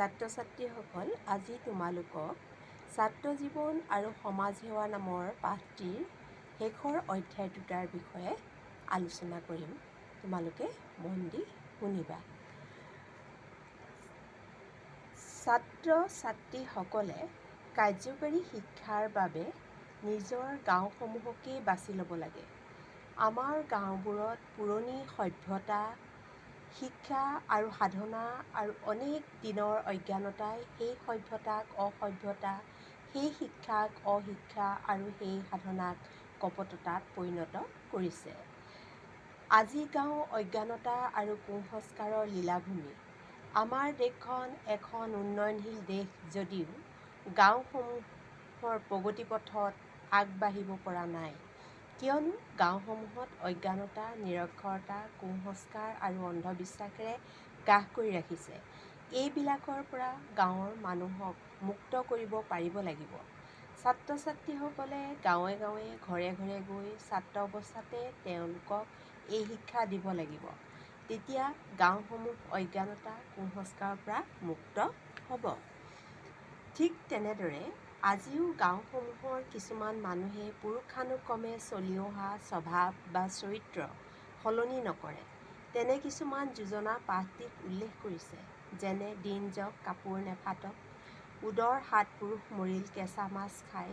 ছাত্ৰ ছাত্ৰীসকল, আজি তোমালোকক ছাত্ৰ জীৱন আৰু সমাজ সেৱা নামৰ পাঠটিৰ শেষৰ অধ্যায় দুটাৰ বিষয়ে আলোচনা কৰিম। তোমালোকে মন দি শুনিবা। ছাত্ৰ ছাত্ৰীসকলে কাৰ্যকৰী শিক্ষাৰ বাবে নিজৰ গাঁওসমূহকেই বাছি ল'ব লাগে। আমাৰ গাঁওবোৰত পুৰণি সভ্যতা, শিক্ষা আৰু সাধনা আৰু অনেক দিনৰ অজ্ঞানতাই সেই সভ্যতাক অসভ্যতা, সেই শিক্ষাক অশিক্ষা আৰু সেই সাধনাক কপটতাত পৰিণত কৰিছে। আজি গাঁও অজ্ঞানতা আৰু কুসংস্কাৰৰ লীলাভূমি। আমাৰ দেশখন এখন উন্নয়নশীল দেশ যদিও গাঁওসমূহৰ প্ৰগতি পথত আগবাঢ়িব পৰা নাই। কিয়নো গাঁওসমূহত অজ্ঞানতা, নিৰক্ষৰতা, কুসংস্কাৰ আৰু অন্ধবিশ্বাসেৰে গ্ৰাস কৰি ৰাখিছে। এইবিলাকৰ পৰা গাঁৱৰ মানুহক মুক্ত কৰিব পাৰিব লাগিব। ছাত্ৰ ছাত্ৰীসকলে গাঁৱে গাঁৱে ঘৰে ঘৰে গৈ ছাত্ৰ অৱস্থাতে তেওঁলোকক এই শিক্ষা দিব লাগিব। তেতিয়া গাঁওসমূহ অজ্ঞানতা, কুসংস্কাৰৰ পৰা মুক্ত হ'ব। ঠিক তেনেদৰে আজিও গাঁওসমূহৰ কিছুমান মানুহে পুৰুষানুক্ৰমে চলি অহা স্বভাৱ বা চৰিত্ৰ সলনি নকৰে। তেনে কিছুমান যোজনা পাঠটিত উল্লেখ কৰিছে। যেনে দিন যাওক কাপোৰ নেফাটক, উদৰ ৭ পুৰুষ মৰিল কেঁচা মাছ খাই,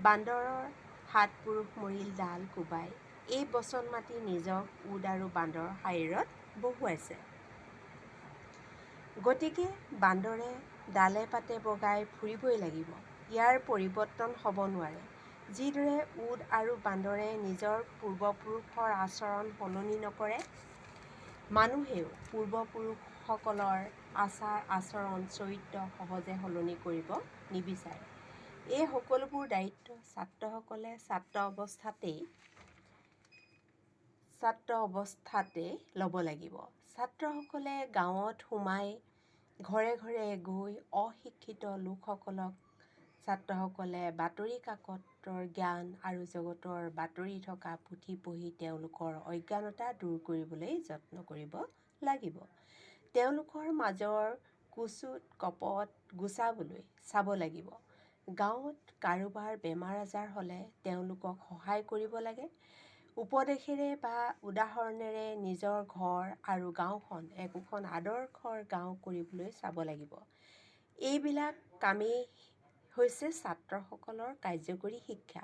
বান্দৰৰ ৭ পুৰুষ মৰিল ডাল কোবাই, এই বচন মাতি নিজক উদ আৰু বান্দৰ শাৰীৰত বহুৱাইছে। গতিকে বান্দৰে ডালে পাতে বগাই ফুৰিবই লাগিব। ইয়াৰ পৰিৱৰ্তন হ'ব নোৱাৰে। যিদৰে উদ আৰু বান্দৰে নিজৰ পূৰ্বপুৰুষৰ আচৰণ সলনি নকৰে, মানুহেও পূৰ্বপুৰুষসকলৰ আচাৰ আচৰণ চৰিত্ৰ সহজে সলনি কৰিব নিবিচাৰে। এই সকলোবোৰ দায়িত্ব ছাত্ৰসকলে ছাত্ৰ অৱস্থাতেই ল'ব লাগিব। ছাত্ৰসকলে গাঁৱত সোমাই ঘৰে ঘৰে গৈ অশিক্ষিত লোকসকলক ছাত্ৰসকলে বাতৰি কাকতৰ জ্ঞান আৰু জগতৰ বাতৰি থকা পুথি পঢ়ি তেওঁলোকৰ অজ্ঞানতা দূৰ কৰিবলৈ যত্ন কৰিব লাগিব। তেওঁলোকৰ মাজৰ কুচুট কপট গুচাবলৈ চাব লাগিব। গাঁৱত কাৰোবাৰ বেমাৰ আজাৰ হ'লে তেওঁলোকক সহায় কৰিব লাগে। উপদেশেৰে বা উদাহৰণেৰে নিজৰ ঘৰ আৰু গাঁওখন একোখন আদৰ্শৰ গাঁও কৰিবলৈ চাব লাগিব। এইবিলাক কামেই হৈছে ছাত্ৰসকলৰ কাৰ্যকৰী শিক্ষা।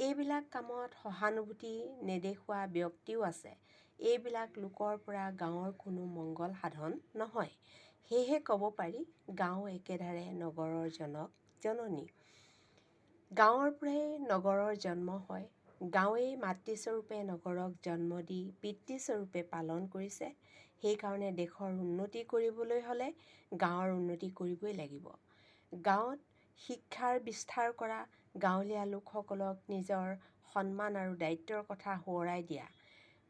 এইবিলাক কামত সহানুভূতি নেদেখুওৱা ব্যক্তিও আছে। এইবিলাক লোকৰ পৰা গাঁৱৰ কোনো মংগল সাধন নহয়। সেয়েহে ক'ব পাৰি, গাঁও একেধাৰে নগৰৰ জনক-জননী। গাঁৱৰ পৰাই নগৰৰ জন্ম হয়। গাঁৱেই মাতৃস্বৰূপে নগৰক জন্ম দি পিতৃস্বৰূপে পালন কৰিছে। সেইকাৰণে দেশৰ উন্নতি কৰিবলৈ হ'লে গাঁৱৰ উন্নতি কৰিবই লাগিব। গাঁৱত শিক্ষাৰ বিস্তাৰ কৰা, গাঁৱলীয়া লোকসকলক নিজৰ সন্মান আৰু দায়িত্বৰ কথা সোঁৱৰাই দিয়া।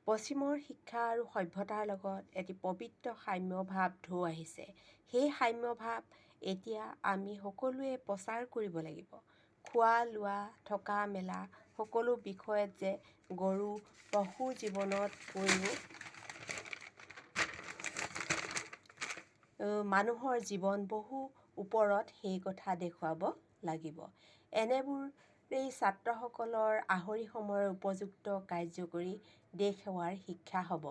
পশ্চিমৰ শিক্ষা আৰু সভ্যতাৰ লগত এটি পবিত্ৰ সাম্যভাৱ ঢৌ আহিছে। সেই সাম্যভাৱ এতিয়া আমি সকলোৱে প্ৰচাৰ কৰিব লাগিব। খোৱা লোৱা, থকা মেলা সকলো বিষয়ত যে গৰু পশু জীৱনতকৈও মানুহৰ জীৱন বহু ওপৰত সেই কথা দেখুৱাব লাগিব। এনেবোৰেই ছাত্ৰসকলৰ আহৰি সময়ৰ উপযুক্ত কাৰ্যকৰী দেশ সেৱাৰ শিক্ষা হ'ব।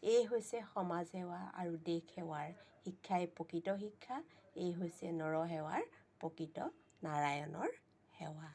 এই হৈছে সমাজ সেৱা আৰু দেশ সেৱাৰ শিক্ষাই প্ৰকৃত শিক্ষা। এই হৈছে নৰ সেৱাৰ প্ৰকৃত নাৰায়ণৰ সেৱা।